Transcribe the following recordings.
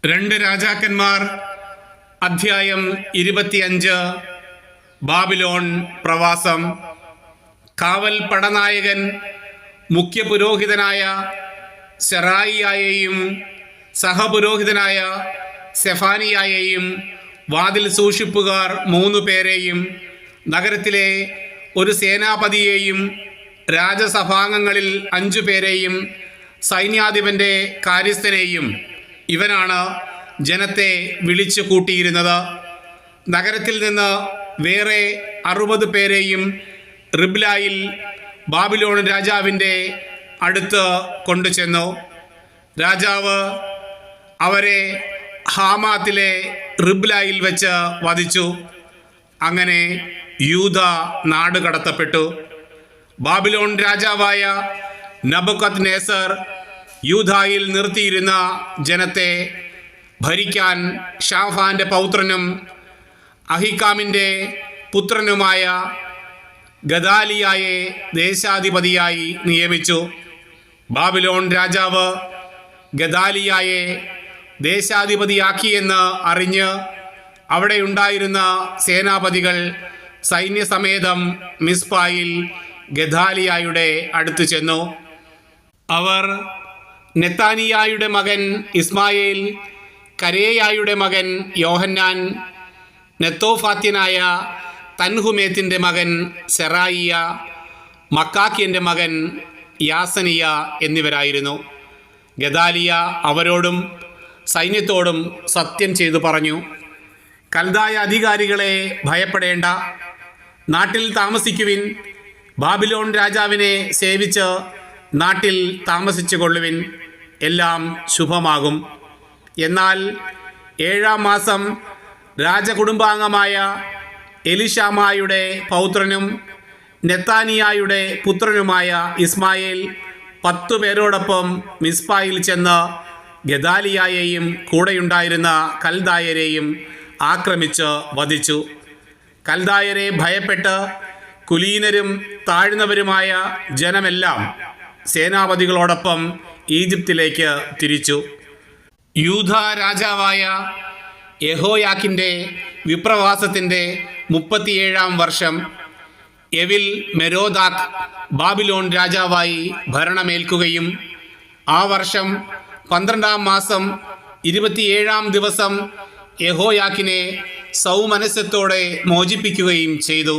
രണ്ട് രാജാക്കന്മാർ അധ്യായം 25. ബാബിലോൺ പ്രവാസം. കാവൽ പടനായകൻ മുഖ്യപുരോഹിതനായ സെറായിയായെയും സഹപുരോഹിതനായ സെഫാനിയായെയും വാതിൽ സൂക്ഷിപ്പുകാർ 3 പേരെയും നഗരത്തിലെ ഒരു സേനാപതിയെയും രാജസഭാംഗങ്ങളിൽ 5 പേരെയും സൈന്യാധിപന്റെ കാര്യസ്ഥനെയും ഇവനാണ് ജനത്തെ വിളിച്ചു കൂട്ടിയിരുന്നത്. നഗരത്തിൽ നിന്ന് വേറെ 60 പേരെയും റിബ്ലായിൽ ബാബിലോൺ രാജാവിൻ്റെ അടുത്ത് കൊണ്ടുചെന്നു. രാജാവ് അവരെ ഹാമാത്തിലെ റിബ്ലായിൽ വെച്ച് വധിച്ചു. അങ്ങനെ യൂദ നാടുകടത്തപ്പെട്ടു. ബാബിലോൺ രാജാവായ നബൂഖദ്നേസർ യൂദായിൽ നിർത്തിയിരുന്ന ജനത്തെ ഭരിക്കാൻ ഷാഫാന്റെ പൗത്രനും അഹിക്കാമിൻ്റെ പുത്രനുമായ ഗദാലിയായെ ദേശാധിപതിയായി നിയമിച്ചു. ബാബിലോൺ രാജാവ് ഗദാലിയായെ ദേശാധിപതിയാക്കിയെന്ന് അറിഞ്ഞ് അവിടെയുണ്ടായിരുന്ന സേനാപതികൾ സൈന്യസമേതം മിസ്പായിൽ ഗദാലിയായുടെ അടുത്ത് ചെന്നു. അവർ നെത്താനിയായുടെ മകൻ ഇസ്മായേൽ, കരേയായുടെ മകൻ യോഹന്നാൻ, നെത്തോഫാത്യനായ തൻഹുമേത്തിൻ്റെ മകൻ സെറായിയ, മക്കാക്കിയൻ്റെ മകൻ യാസനിയ എന്നിവരായിരുന്നു. ഗദാലിയ അവരോടും സൈന്യത്തോടും സത്യം ചെയ്തു പറഞ്ഞു: കൽദായ അധികാരികളെ ഭയപ്പെടേണ്ട, നാട്ടിൽ താമസിക്കുവിൻ. ബാബിലോൺ രാജാവിനെ സേവിച്ച് നാട്ടിൽ താമസിച്ചു കൊള്ളുവിൻ, എല്ലാം ശുഭമാകും. എന്നാൽ 7-ാം മാസം രാജകുടുംബാംഗമായ എലിഷാമായുടെ പൗത്രനും നെത്താനിയായുടെ പുത്രനുമായ ഇസ്മായേൽ 10 പേരോടൊപ്പം മിസ്പായിൽ ചെന്ന് ഗദാലിയായെയും കൂടെയുണ്ടായിരുന്ന കൽദായരെയും ആക്രമിച്ച് വധിച്ചു. കൽദായരെ ഭയപ്പെട്ട് കുലീനരും താഴ്ന്നവരുമായ ജനമെല്ലാം സേനാപതികളോടൊപ്പം ഈജിപ്തിലേക്ക് തിരിച്ചു. യൂദ രാജാവായ യഹോയാക്കിൻ്റെ വിപ്രവാസത്തിൻ്റെ 37-ാം വർഷം എവിൽ മെരോദാക്ക് ബാബിലോൺ രാജാവായി ഭരണമേൽക്കുകയും ആ വർഷം 12-ാം മാസം 27-ാം ദിവസം യഹോയാക്കിനെ സൗമനസ്യത്തോടെ മോചിപ്പിക്കുകയും ചെയ്തു.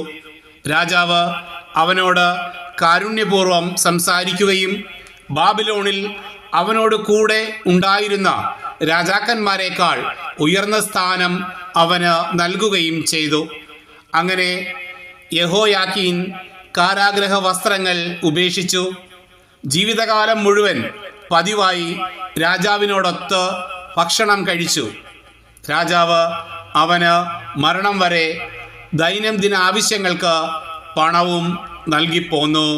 രാജാവ് അവനോട് കാരുണ്യപൂർവ്വം സംസാരിക്കുകയും ബാബിലോണിൽ അവനോട് കൂടെ ഉണ്ടായിരുന്ന രാജാക്കന്മാരെക്കാൾ ഉയർന്ന സ്ഥാനം അവന് നൽകുകയും ചെയ്തു. അങ്ങനെ യഹോയാക്കീൻ കാരാഗ്രഹ വസ്ത്രങ്ങൾ ഉപേക്ഷിച്ചു. ജീവിതകാലം മുഴുവൻ പതിവായി രാജാവിനോടൊത്ത് ഭക്ഷണം കഴിച്ചു. രാജാവ് അവന് മരണം വരെ ദൈനംദിന ആവശ്യങ്ങൾക്ക് പണവും നൽകിപ്പോന്നു.